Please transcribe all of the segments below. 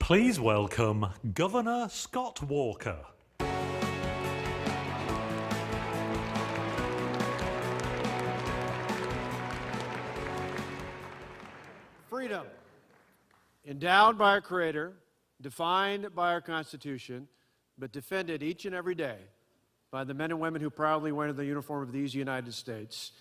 Please welcome Governor Scott Walker. Freedom, endowed by our Creator, defined by our Constitution, but defended each and every day by the men and women who proudly wear the uniform of these United States.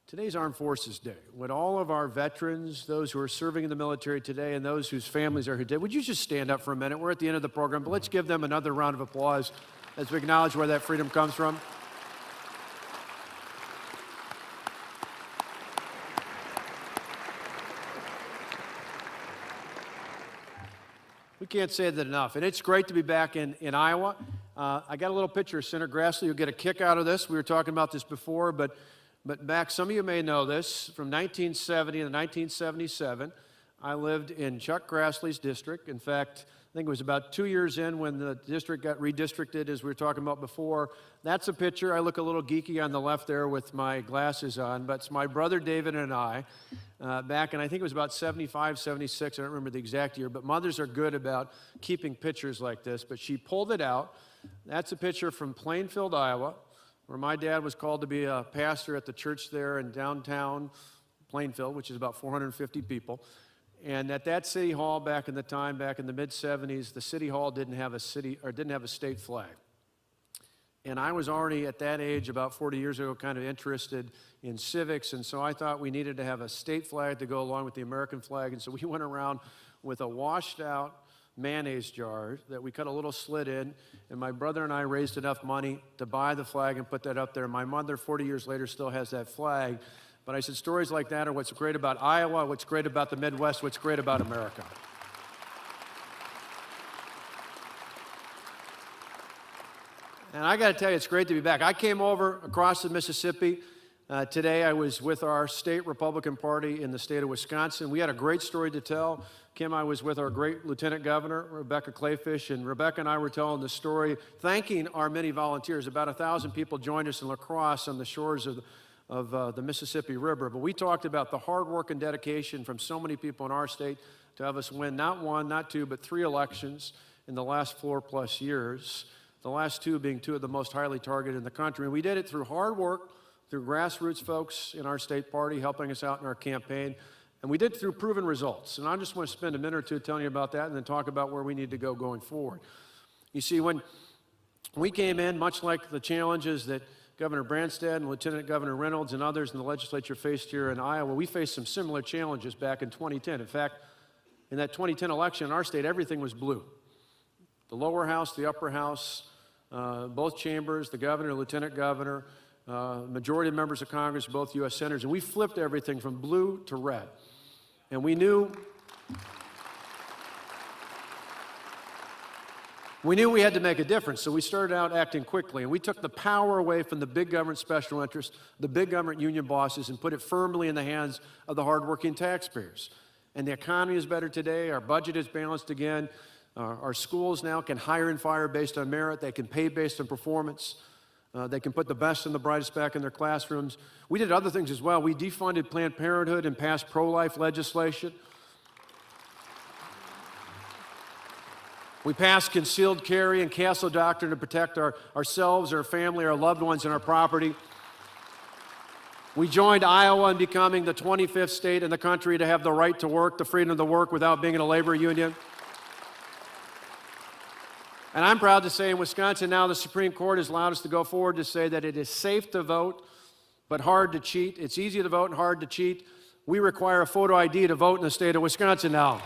Today's Armed Forces Day. Would all of our veterans, those who are serving in the military today and those whose families are here today, would you just stand up for a minute? We're at the end of the program, but let's give them another round of applause as we acknowledge where that freedom comes from. We can't say that enough, and it's great to be back in Iowa. I got a little picture of Senator Grassley. You'll get a kick out of this. We were talking about this before, but back, some of you may know this, from 1970 to 1977, I lived in Chuck Grassley's district. In fact, I think it was about 2 years in when the district got redistricted, as we were talking about before. That's a picture. I look a little geeky on the left there with my glasses on, but it's my brother David and I back in, I think it was about 75, 76, I don't remember the exact year, but mothers are good about keeping pictures like this. But she pulled it out. That's a picture from Plainfield, Iowa, where my dad was called to be a pastor at the church there in downtown Plainfield, which is about 450 people. And at that city hall back in the time, back in the mid-70s, the city hall didn't have a state flag. And I was already at that age, about 40 years ago, kind of interested in civics, and so I thought we needed to have a state flag to go along with the American flag. And so we went around with a washed out mayonnaise jar that we cut a little slit in, and my brother and I raised enough money to buy the flag and put that up there. My mother, 40 years later, still has that flag. But I said, stories like that are what's great about Iowa, what's great about the Midwest, what's great about America. And I got to tell you, it's great to be back. I came over across the Mississippi. Today I was with our state Republican Party in the state of Wisconsin. We had a great story to tell. Kim, I was with our great Lieutenant Governor, Rebecca Clayfish, and Rebecca and I were telling the story, thanking our many volunteers. About 1,000 people joined us in La Crosse on the shores of the Mississippi River. But we talked about the hard work and dedication from so many people in our state to have us win not one, not two, but 3 elections in the last 4+ years. The last 2 being 2 of the most highly targeted in the country. And we did it through hard work, through grassroots folks in our state party helping us out in our campaign. And we did it through proven results. And I just want to spend a minute or two telling you about that and then talk about where we need to go going forward. You see, when we came in, much like the challenges that Governor Branstad and Lieutenant Governor Reynolds and others in the legislature faced here in Iowa, we faced some similar challenges back in 2010. In fact, in that 2010 election in our state, everything was blue. The lower house, the upper house, both chambers, the governor, lieutenant governor, majority of members of Congress, both U.S. senators, and we flipped everything from blue to red. And we knew we had to make a difference, so we started out acting quickly, and we took the power away from the big government special interests, the big government union bosses, and put it firmly in the hands of the hardworking taxpayers. And the economy is better today. Our budget is balanced again. Our schools now can hire and fire based on merit. They can pay based on performance. They can put the best and the brightest back in their classrooms. We did other things as well. We defunded Planned Parenthood and passed pro-life legislation. We passed concealed carry and castle doctrine to protect ourselves, our family, our loved ones, and our property. We joined Iowa in becoming the 25th state in the country to have the right to work, the freedom to work without being in a labor union. And I'm proud to say in Wisconsin now the Supreme Court has allowed us to go forward to say that it is safe to vote, but hard to cheat. It's easy to vote and hard to cheat. We require a photo ID to vote in the state of Wisconsin now.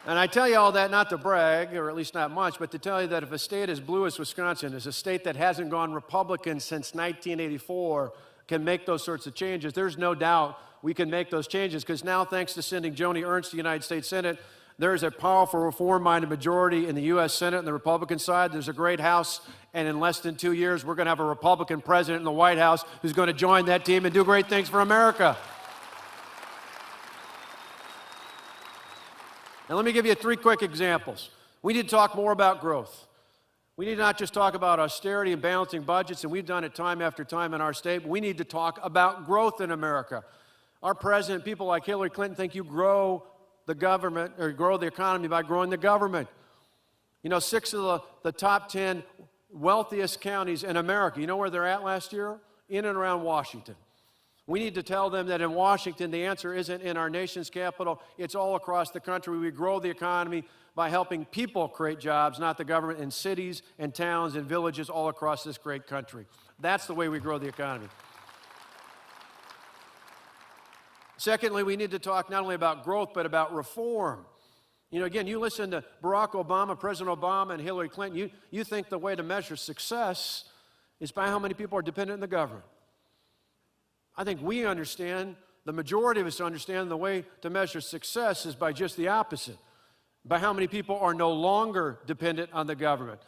And I tell you all that not to brag, or at least not much, but to tell you that if a state as blue as Wisconsin is a state that hasn't gone Republican since 1984 can make those sorts of changes, there's no doubt we can make those changes, because now, thanks to sending Joni Ernst to the United States Senate, there's a powerful reform-minded majority in the U.S. Senate and the Republican side. There's a great House, and in less than 2 years, we're going to have a Republican president in the White House who's going to join that team and do great things for America. Now, let me give you 3 quick examples. We need to talk more about growth. We need to not just talk about austerity and balancing budgets, and we've done it time after time in our state, but we need to talk about growth in America. Our president, people like Hillary Clinton, think you grow the government or grow the economy by growing the government. You know, 6 of the top 10 wealthiest counties in America, you know where they're at last year? In and around Washington. We need to tell them that in Washington, the answer isn't in our nation's capital. It's all across the country. We grow the economy by helping people create jobs, not the government, in cities and towns and villages all across this great country. That's the way we grow the economy. Secondly, we need to talk not only about growth, but about reform. You know, again, you listen to Barack Obama, President Obama, and Hillary Clinton, you think the way to measure success is by how many people are dependent on the government. I think we understand, the majority of us understand, the way to measure success is by just the opposite, by how many people are no longer dependent on the government.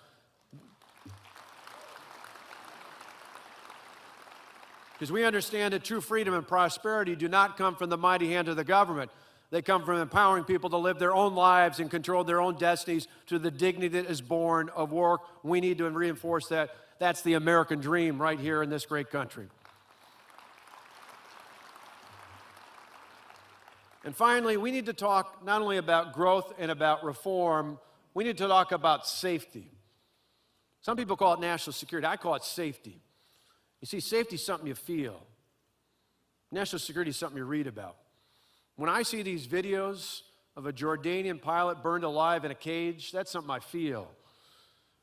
Because we understand that true freedom and prosperity do not come from the mighty hand of the government. They come from empowering people to live their own lives and control their own destinies to the dignity that is born of work. We need to reinforce that. That's the American dream right here in this great country. And finally, we need to talk not only about growth and about reform, we need to talk about safety. Some people call it national security. I call it safety. You see, safety is something you feel. National security is something you read about. When I see these videos of a Jordanian pilot burned alive in a cage, that's something I feel.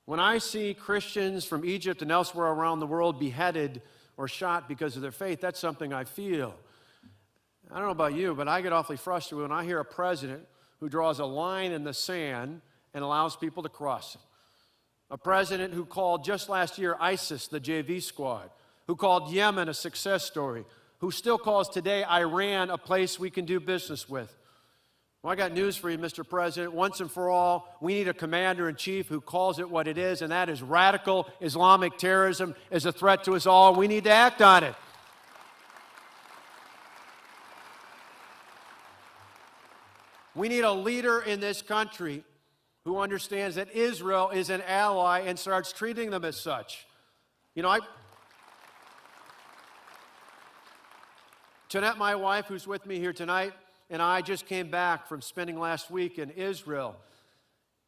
When I see Christians from Egypt and elsewhere around the world beheaded or shot because of their faith, that's something I feel. I don't know about you, but I get awfully frustrated when I hear a president who draws a line in the sand and allows people to cross it. A president who called just last year ISIS the JV squad, who called Yemen a success story, who still calls today Iran a place we can do business with. Well, I got news for you, Mr. President. Once and for all, we need a commander-in-chief who calls it what it is, and that is radical Islamic terrorism is a threat to us all. We need to act on it. We need a leader in this country who understands that Israel is an ally and starts treating them as such. You know, Jeanette, my wife, who's with me here tonight, and I just came back from spending last week in Israel.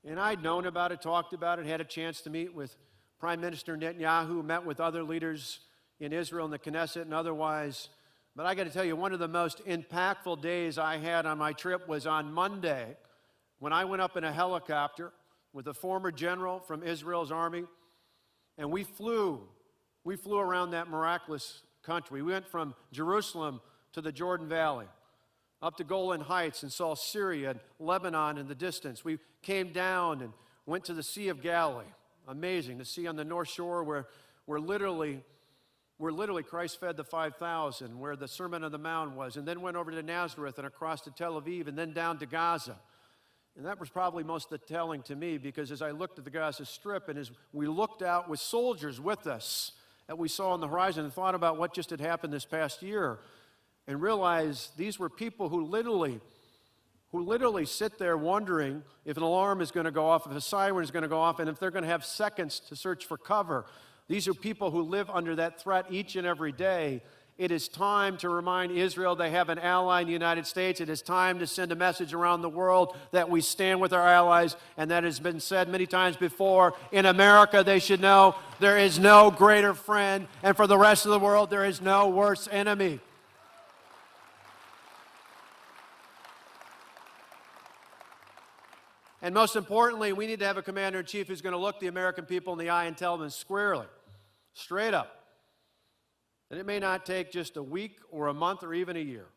And I'd known about it, talked about it, had a chance to meet with Prime Minister Netanyahu, met with other leaders in Israel and the Knesset and otherwise. But I got to tell you, one of the most impactful days I had on my trip was on Monday when I went up in a helicopter with a former general from Israel's army, and we flew around that miraculous country. We went from Jerusalem to the Jordan Valley, up to Golan Heights, and saw Syria and Lebanon in the distance. We came down and went to the Sea of Galilee. Amazing, the sea on the North Shore where literally Christ fed the 5,000, where the Sermon on the Mount was, and then went over to Nazareth and across to Tel Aviv and then down to Gaza. And that was probably most telling to me, because as I looked at the Gaza Strip and as we looked out with soldiers with us that we saw on the horizon and thought about what just had happened this past year and realized these were people who literally sit there wondering if an alarm is going to go off, if a siren is going to go off, and if they're going to have seconds to search for cover. These are people who live under that threat each and every day. It is time to remind Israel they have an ally in the United States. It is time to send a message around the world that we stand with our allies, and that has been said many times before. In America, they should know there is no greater friend, and for the rest of the world, there is no worse enemy. And most importantly, we need to have a commander-in-chief who's going to look the American people in the eye and tell them squarely, straight up, that it may not take just a week or a month or even a year.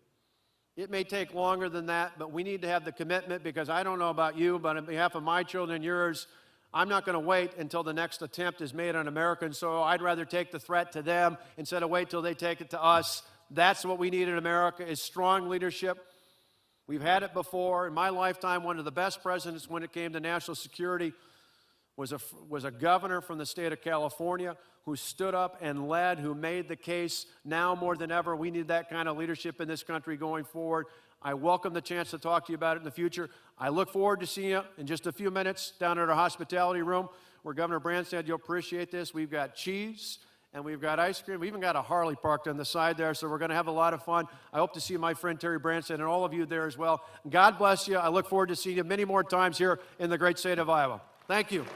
It may take longer than that, but we need to have the commitment, because I don't know about you, but on behalf of my children and yours, I'm not going to wait until the next attempt is made on American soil. I'd rather take the threat to them instead of wait till they take it to us. That's what we need in America, is strong leadership. We've had it before. In my lifetime, one of the best presidents when it came to national security was a governor from the state of California who stood up and led, who made the case. Now more than ever, we need that kind of leadership in this country going forward. I welcome the chance to talk to you about it in the future. I look forward to seeing you in just a few minutes down at our hospitality room where Governor Brand said you'll appreciate this. We've got cheese and we've got ice cream. We even got a Harley parked on the side there, so we're going to have a lot of fun. I hope to see my friend Terry Branson and all of you there as well. God bless you. I look forward to seeing you many more times here in the great state of Iowa. Thank you.